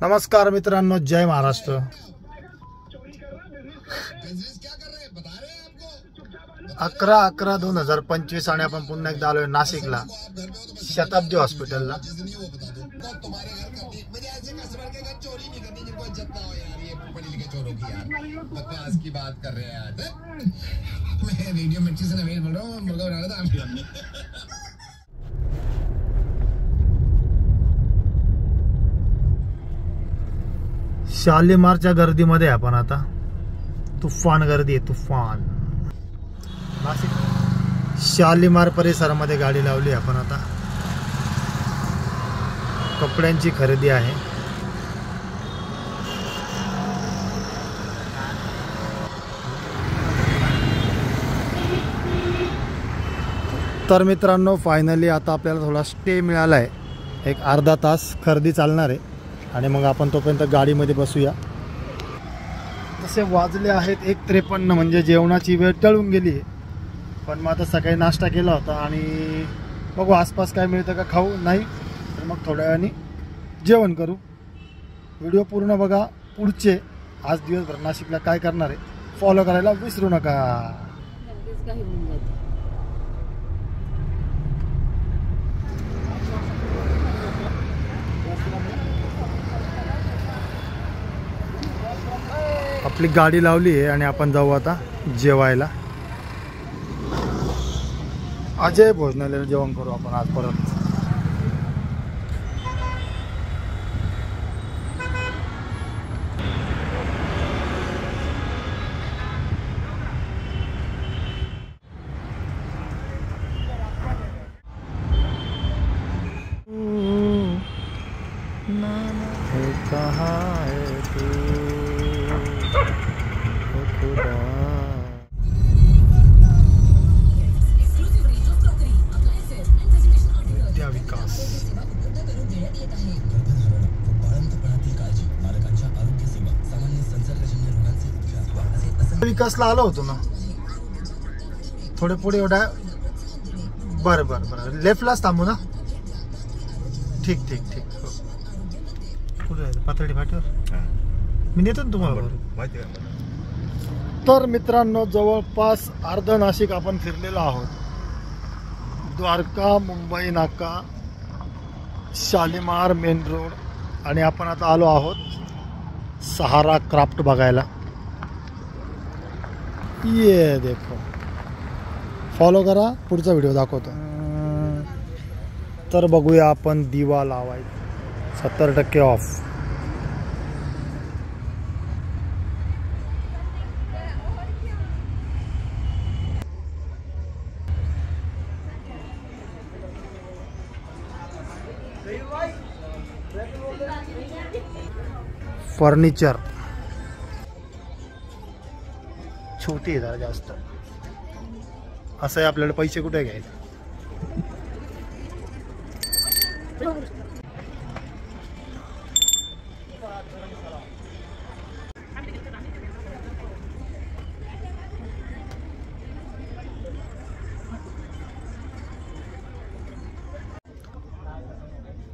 नमस्कार मित्रांनो, जय महाराष्ट्र। 11/11/2025 आणि आपण पुन्हा एकदा आलोय नाशिकला, शताब्दी हॉस्पिटलला। की बात कर रहे हैं मैं रेडियो मिर्ची से नवीन बोल रहा हूँ, मुर्गा बना रहा था। शालीमारच्या गर्दीमध्ये आपण आता, तुफान गर्दी आहे, तुफान। नाशिक शालीमार परिसरामध्ये गाडी लावली आपण आता, कपड्यांची खरेदी आहे। तर मित्रांनो, फायनली आता आपल्याला थोडा स्टे मिळाला आहे, एक अर्धा तास खरेदी चालणार आहे आणि मग आपण तोपर्यंत गाडीमध्ये बसूया। तसे वाजले आहेत 1:53, म्हणजे जेवणाची वेळ टळून गेली आहे। पण मग आता सकाळी नाश्ता केला होता आणि बघू आसपास काय मिळतं का, खाऊ नाही तर मग थोड्या वेळाने जेवण करू। व्हिडिओ पूर्ण बघा, पुढचे आज दिवसभर नाशिकला काय करणार आहे फॉलो करायला विसरू नका। आपली गाडी लावली आहे आणि आपण जाऊ आता जेवायला। अजय भोजनालयाला जेवण करू आपण आज परत। विकासला आलो होतो ना, थोडे पुढे एवढा। बरं बरं बरं, लेफ्टलाच थांबू ना। ठीक ठीक ठीक। कुठे आहे पातळी फाटीवर? मी नेतो ना तुम्हाला। तर मित्रांनो, जवळपास अर्ध नाशिक आपण फिरलेलो आहोत। द्वारका, मुंबई नाका, शालीमार मेन रोड आणि आपण आता आलो आहोत सहारा क्राफ्ट बघायला। ये देखो, फॉलो करा, पुढचा व्हिडिओ दाखवतो। तर बघूया आपण दिवा लावायचा 70% ऑफ। फर्निचर छोटी आहे जरा जास्त, असं आहे। आपल्याला पैसे कुठे घ्यायचे?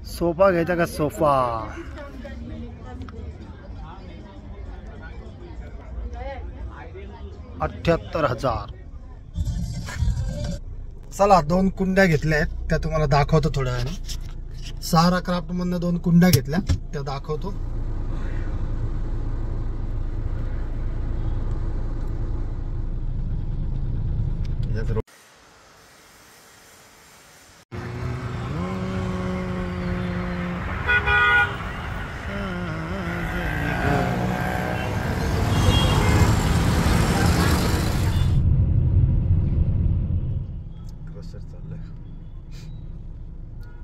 सोफा घ्यायचा का? सोफा 78,000। चला, 2 कुंड्या घेतल्या आहेत, त्या तुम्हाला दाखवतो थोड्या वेळाने। सहारा क्राफ्ट मधनं 2 कुंड्या घेतल्या, त्या दाखवतो।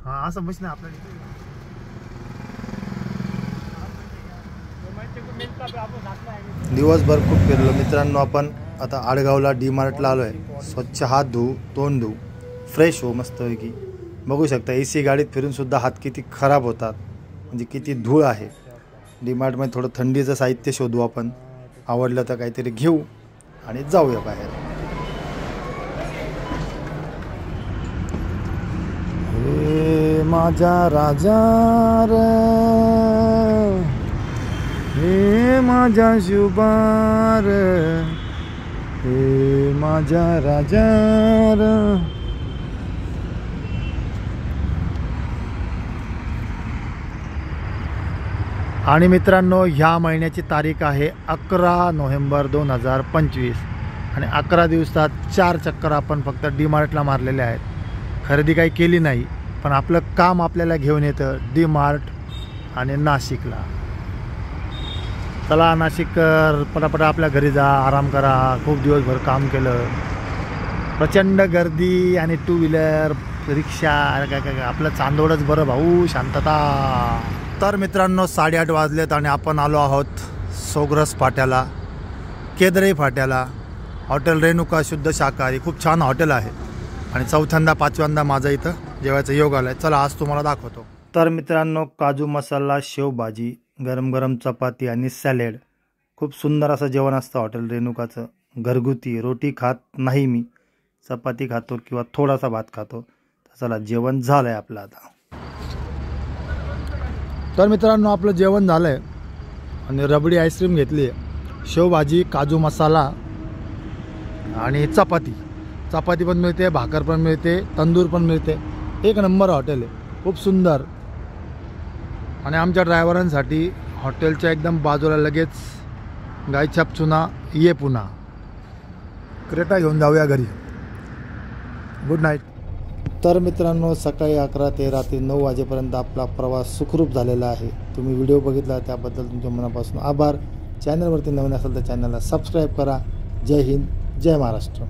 हा, असं मशीन आपल्याला दिवसभर खूप फिरलो मित्रांनो। आपण आता आडगावला डी-मार्टला आलो आहे। स्वच्छ हात धुवू, तोंड धुवू, फ्रेश हो मस्तपैकी। बघू शकता AC गाडीत फिरून सुद्धा हात किती खराब होतात, म्हणजे किती धूळ आहे। डी-मार्टमध्ये थोडं थंडीचं साहित्य शोधू आपण, आवडलं तर काहीतरी घेऊ आणि जाऊया बाहेर। माझा राजा रे हे माझा शुभार, हे माझा राजार. आणि मित्रांनो, ह्या महिन्याची तारीख आहे 11 नोव्हेंबर 2025 आणि 11 दिवसात 4 चक्कर आपण फक्त डी-मार्टला मारलेले आहेत. खरेदी काही केली नाही, पण आपलं काम आपल्याला घेऊन येतं डी-मार्ट आणि नाशिकला. चला नाशिककर, पटापट आपल्या घरी जा, आराम करा. खूप दिवसभर काम केलं, प्रचंड गर्दी आणि टू व्हीलर रिक्षा. काय आपलं चांदोडच बरं भाऊ, शांतता. तर मित्रांनो, 8:30 वाजलेत आणि आपण आलो आहोत सोग्रस फाट्याला, केदरे फाट्याला. हॉटेल रेणुका शुद्ध शाकाहारी, खूप छान हॉटेल आहे आणि 4थ्यांदा 5व्यांदा माझा इथं जेवायचा योग आला आहे. चला आज तुम्हाला दाखवतो. तर मित्रांनो, काजू मसाला, शेवभाजी, गरम गरम चपाती आणि सॅलेड. खूप सुंदर असं जेवण असतं हॉटेल रेणुकाचं. घरगुती. रोटी खात नाही मी, चपाती खातो किंवा थोडासा भात खातो. चला जेवण झालं आहे आपलं आता. तर मित्रांनो, आपलं जेवण झालं आहे आणि रबडी आईस्क्रीम घेतली आहे, शेवभाजी, काजू मसाला आणि चपाती. चपाती पण मिळते, भाकर पण मिळते, तंदूर पण मिळते. एक नंबर हॉटेल आहे, खूप सुंदर. आणि आमच्या ड्रायव्हरांसाठी हॉटेलच्या एकदम बाजूला लगेच गायछाप चुना ये पुन्हा. क्रेटा घेऊन जाऊया घरी. Good night. तर मित्रांनो, सकाळी 11 ते रात्री 9 वाजेपर्यंत आपला प्रवास सुखरूप झालेला आहे. तुम्ही व्हिडिओ बघितला त्याबद्दल तुमच्या मनापासून आभार. चॅनलवरती नवीन असेल तर चॅनलला सबस्क्राईब करा. जय हिंद, जय महाराष्ट्र.